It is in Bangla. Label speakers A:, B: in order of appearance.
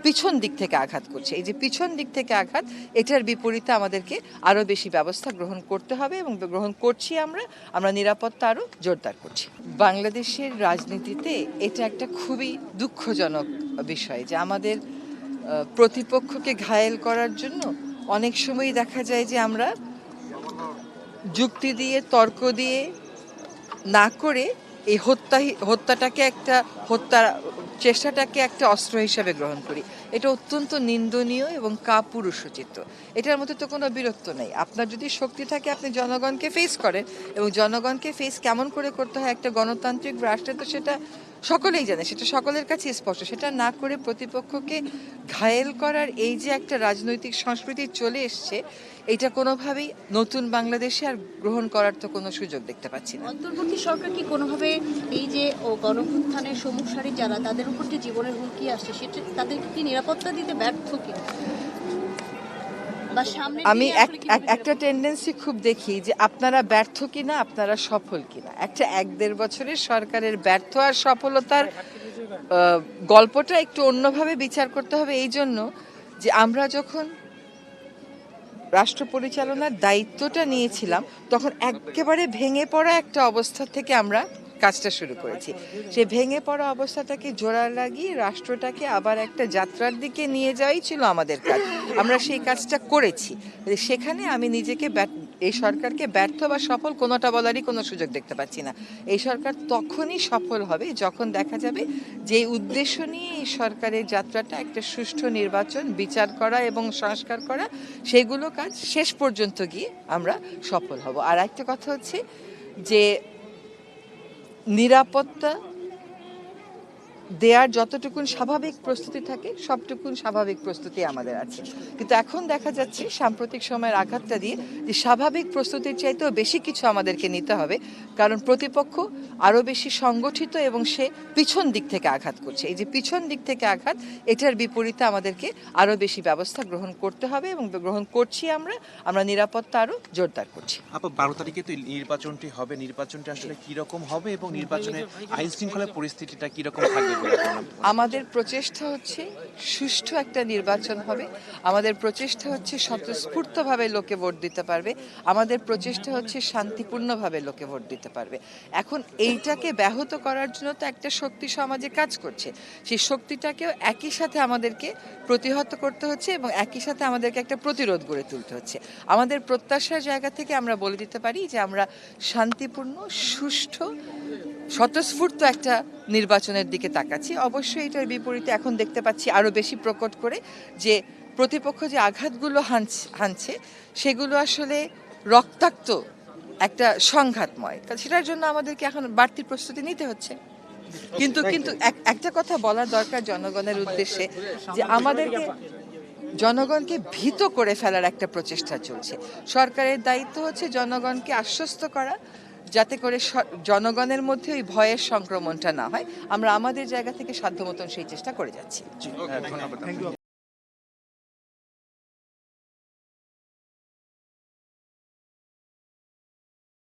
A: পিছন দিক থেকে আঘাত করছে। এই যে পিছন দিক থেকে আঘাত, এটার বিপরীতে আমাদেরকে আরও বেশি ব্যবস্থা গ্রহণ করতে হবে এবং গ্রহণ করছি। আমরা নিরাপত্তা আরও জোরদার করছি। বাংলাদেশের রাজনীতিতে এটা একটা খুবই দুঃখজনক বিষয় যে আমাদের প্রতিপক্ষকে ঘায়েল করার জন্য অনেক সময় দেখা যায় যে আমরা যুক্তি দিয়ে তর্ক দিয়ে না করে এই হত্যাটাকে হত্যার চেষ্টাটাকে একটা অস্ত্র হিসেবে গ্রহণ করি। এটা অত্যন্ত নিন্দনীয় এবং কাপুরুষোচিত। এটার মধ্যে তো কোনো বীরত্ব নেই। আপনার যদি শক্তি থাকে আপনি জনগণকে ফেস করেন, এবং জনগণকে ফেস কেমন করে করতে হয় একটা গণতান্ত্রিক রাষ্ট্রে, তো সেটা সকলেই জানে, সেটা সকলের কাছে স্পষ্ট। সেটা না করে প্রতিপক্ষকে ঘায়েল করার এই যে একটা রাজনৈতিক সংস্কৃতি চলে এসছে, এটা কোনোভাবেই নতুন বাংলাদেশে আর গ্রহণ করার তো কোনো সুযোগ দেখতে পাচ্ছি না।
B: অন্তর্বর্তী সরকার কি কোনোভাবে এই যে গণঅভ্যুত্থানের সম্মুখ সারি যারা, তাদের উপর যে জীবনের হুমকি আসছে, সেটা তাদেরকে কি নিরাপত্তা দিতে ব্যর্থ কিনা?
A: আমি একটা টেন্ডেন্সি খুব দেখি যে আপনারা ব্যর্থ কিনা, আপনারা সফল কিনা। একটা 1-1.5 বছরের সরকারের ব্যর্থ আর সফলতার গল্পটা একটু অন্যভাবে বিচার করতে হবে। এই জন্য যে আমরা যখন রাষ্ট্র পরিচালনার দায়িত্বটা নিয়েছিলাম তখন একেবারে ভেঙে পড়া একটা অবস্থা থেকে আমরা কাজটা শুরু করেছি। সেই ভেঙে পড়া অবস্থাটাকে জোড়া লাগিয়ে রাষ্ট্রটাকে আবার একটা যাত্রার দিকে নিয়ে যাওয়াই ছিল আমাদের কাজ। আমরা সেই কাজটা করেছি। সেখানে আমি নিজেকে এই সরকারকে ব্যর্থ বা সফল কোনোটা বলারই কোনো সুযোগ দেখতে পাচ্ছি না। এই সরকার তখনই সফল হবে যখন দেখা যাবে যে উদ্দেশ্য নিয়ে এই সরকারের যাত্রাটা একটা সুষ্ঠু নির্বাচন, বিচার করা এবং সংস্কার করা, সেগুলো কাজ শেষ পর্যন্ত গিয়ে আমরা সফল হব। আর একটা কথা হচ্ছে যে নিরাপত্তা দেওয়ার যতটুকুন স্বাভাবিক প্রস্তুতি থাকে সবটুকুন স্বাভাবিক প্রস্তুতি আমাদের আছে। কিন্তু এখন দেখা যাচ্ছে সাম্প্রতিক সময়ের আঘাতটা দিয়ে যে স্বাভাবিক প্রস্তুতির চাইতেও বেশি কিছু আমাদেরকে নিতে হবে, কারণ প্রতিপক্ষ আরও বেশি সংগঠিত এবং সে পিছন দিক থেকে আঘাত করছে। এই যে পিছন দিক থেকে আঘাত, এটার বিপরীতে আমাদেরকে আরও বেশি ব্যবস্থা গ্রহণ করতে হবে এবং গ্রহণ করছি। আমরা নিরাপত্তা আরও জোরদার করছি।
C: 12 তারিখে তো নির্বাচনটি হবে, নির্বাচনটি আসলে কিরকম হবে এবং নির্বাচনে আইন শৃঙ্খলার পরিস্থিতিটা কিরকম থাকবে?
A: আমাদের প্রচেষ্টা হচ্ছে সুষ্ঠু একটা নির্বাচন হবে। আমাদের প্রচেষ্টা হচ্ছে স্বতঃস্ফূর্তভাবে লোকে ভোট দিতে পারবে। আমাদের প্রচেষ্টা হচ্ছে শান্তিপূর্ণভাবে লোকে ভোট দিতে পারবে। এখন এইটাকে ব্যাহত করার জন্য তো একটা শক্তি সমাজে কাজ করছে। সেই শক্তিটাকেও একই সাথে আমাদেরকে প্রতিহত করতে হচ্ছে এবং একই সাথে আমাদেরকে একটা প্রতিরোধ গড়ে তুলতে হচ্ছে। আমাদের প্রত্যাশার জায়গা থেকে আমরা বলে দিতে পারি যে আমরা শান্তিপূর্ণ, সুষ্ঠু, স্বতঃস্ফূর্ত একটা নির্বাচনের দিকে তাকাচ্ছি। অবশ্যই এটার বিপরীতে এখন দেখতে পাচ্ছি আরও বেশি প্রকট করে যে প্রতিপক্ষ যে আঘাতগুলো হানছে সেগুলো আসলে রক্তাক্ত একটা সংঘাতময়। সেটার জন্য আমাদেরকে এখন বাড়তি প্রস্তুতি নিতে হচ্ছে। কিন্তু একটা কথা বলা দরকার জনগণের উদ্দেশ্যে, যে আমাদেরকে জনগণকে ভীত করে ফেলার একটা প্রচেষ্টা চলছে। সরকারের দায়িত্ব হচ্ছে জনগণকে আশ্বস্ত করা, যাতে করে জনগণের মধ্যে ওই ভয়ের সংক্রমণটা না হয়। আমরা আমাদের জায়গা থেকে সাধ্য মতন সেই চেষ্টা করে যাচ্ছি।